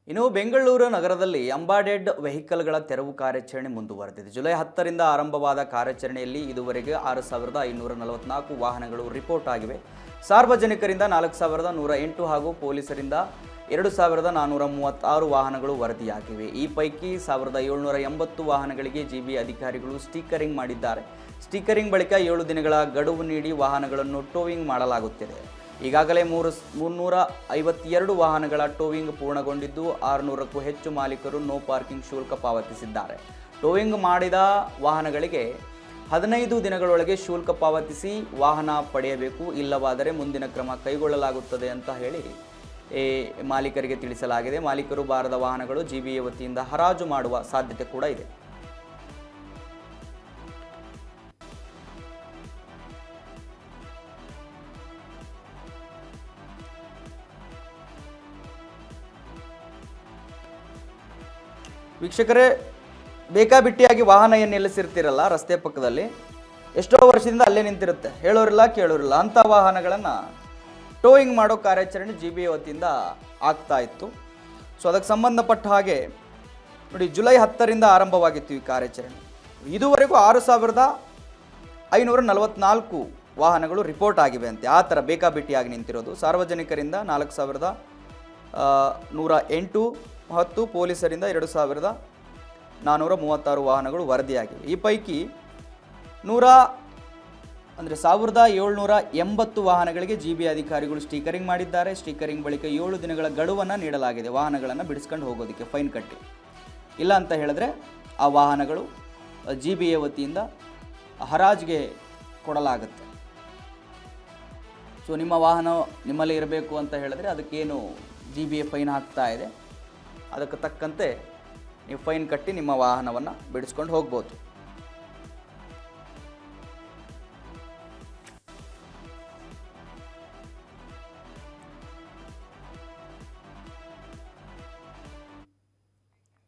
ಇನ್ನು ಬೆಂಗಳೂರು ನಗರದಲ್ಲಿ ಅಂಬಾಡೆಡ್ ವೆಹಿಕಲ್ಗಳ ತೆರವು ಕಾರ್ಯಾಚರಣೆ ಮುಂದುವರೆದಿದೆ. ಜುಲೈ 10ರಿಂದ ಆರಂಭವಾದ ಕಾರ್ಯಾಚರಣೆಯಲ್ಲಿ ಇದುವರೆಗೆ 6544 ವಾಹನಗಳು ರಿಪೋರ್ಟ್ ಆಗಿವೆ. ಸಾರ್ವಜನಿಕರಿಂದ 4108 ಹಾಗೂ ಪೊಲೀಸರಿಂದ 2436 ವಾಹನಗಳು ವರದಿಯಾಗಿವೆ. ಈ ಪೈಕಿ 1780 ವಾಹನಗಳಿಗೆ ಜಿಬಿ ಅಧಿಕಾರಿಗಳು ಸ್ಟಿಕರಿಂಗ್ ಮಾಡಿದ್ದಾರೆ. ಸ್ಟಿಕರಿಂಗ್ ಬಳಿಕ 7 ದಿನಗಳ ಗಡುವು ನೀಡಿ ವಾಹನಗಳನ್ನು ಟೋವಿಂಗ್ ಮಾಡಲಾಗುತ್ತಿದೆ. ಈಗಾಗಲೇ 352 ವಾಹನಗಳ ಟೋವಿಂಗ್ ಪೂರ್ಣಗೊಂಡಿದ್ದು 600ಕ್ಕೂ ಹೆಚ್ಚು ಮಾಲೀಕರು ನೋ ಪಾರ್ಕಿಂಗ್ ಶುಲ್ಕ ಪಾವತಿಸಿದ್ದಾರೆ. ಟೋವಿಂಗ್ ಮಾಡಿದ ವಾಹನಗಳಿಗೆ 15 ದಿನಗಳೊಳಗೆ ಶುಲ್ಕ ಪಾವತಿಸಿ ವಾಹನ ಪಡೆಯಬೇಕು, ಇಲ್ಲವಾದರೆ ಮುಂದಿನ ಕ್ರಮ ಕೈಗೊಳ್ಳಲಾಗುತ್ತದೆ ಅಂತ ಹೇಳಿ ಮಾಲೀಕರಿಗೆ ತಿಳಿಸಲಾಗಿದೆ. ಮಾಲೀಕರು ಬಾರದ ವಾಹನಗಳು ಜಿಬಿಎ ವತಿಯಿಂದ ಹರಾಜು ಮಾಡುವ ಸಾಧ್ಯತೆ ಕೂಡ ಇದೆ. ವೀಕ್ಷಕರೇ, ಬೇಕಾಬಿಟ್ಟಿಯಾಗಿ ವಾಹನ ಏನು ನಿಲ್ಲಿಸಿರ್ತಿರಲ್ಲ ರಸ್ತೆ ಪಕ್ಕದಲ್ಲಿ, ಎಷ್ಟೋ ವರ್ಷದಿಂದ ಅಲ್ಲೇ ನಿಂತಿರುತ್ತೆ, ಹೇಳೋರಿಲ್ಲ ಕೇಳೋರಿಲ್ಲ, ಅಂಥ ವಾಹನಗಳನ್ನು ಟೋಯಿಂಗ್ ಮಾಡೋ ಕಾರ್ಯಾಚರಣೆ ಜಿಬಿಎ ವತಿಯಿಂದ ಆಗ್ತಾ ಇತ್ತು. ಸೊ ಅದಕ್ಕೆ ಸಂಬಂಧಪಟ್ಟ ಹಾಗೆ ನೋಡಿ, ಜುಲೈ 10ರಿಂದ ಆರಂಭವಾಗಿತ್ತು ಈ ಕಾರ್ಯಾಚರಣೆ. ಇದುವರೆಗೂ 6544 ವಾಹನಗಳು ರಿಪೋರ್ಟ್ ಆಗಿವೆ ಅಂತೆ. ಆ ಥರ ಬೇಕಾಬಿಟ್ಟಿಯಾಗಿ ನಿಂತಿರೋದು. ಸಾರ್ವಜನಿಕರಿಂದ 4108 ಮತ್ತು ಪೊಲೀಸರಿಂದ 2436 ವಾಹನಗಳು ವರದಿಯಾಗಿವೆ. ಈ ಪೈಕಿ 1780 ವಾಹನಗಳಿಗೆ ಜಿಬಿ ಅಧಿಕಾರಿಗಳು ಸ್ಟಿಕರಿಂಗ್ ಮಾಡಿದ್ದಾರೆ. ಸ್ಟಿಕರಿಂಗ್ ಬಳಿಕ 7 ದಿನಗಳ ಗಡುವನ್ನು ನೀಡಲಾಗಿದೆ. ವಾಹನಗಳನ್ನು ಬಿಡಿಸ್ಕೊಂಡು ಹೋಗೋದಕ್ಕೆ ಫೈನ್ ಕಟ್ಟಿ, ಇಲ್ಲ ಅಂತ ಹೇಳಿದ್ರೆ ಆ ವಾಹನಗಳು ಜಿಬಿಎ ವತಿಯಿಂದ ಹರಾಜಿಗೆ ಕೊಡಲಾಗುತ್ತೆ. ಸೊ ನಿಮ್ಮ ವಾಹನ ನಿಮ್ಮಲ್ಲಿ ಇರಬೇಕು ಅಂತ ಹೇಳಿದ್ರೆ ಅದಕ್ಕೇನು ಜಿಬಿಎ ಫೈನ್ ಹಾಕ್ತಾ ಇದೆ, ಅದಕ್ಕೆ ತಕ್ಕಂತೆ ನೀವು ಫೈನ್ ಕಟ್ಟಿ ನಿಮ್ಮ ವಾಹನವನ್ನು ಬಿಡಿಸ್ಕೊಂಡು ಹೋಗ್ಬೋದು.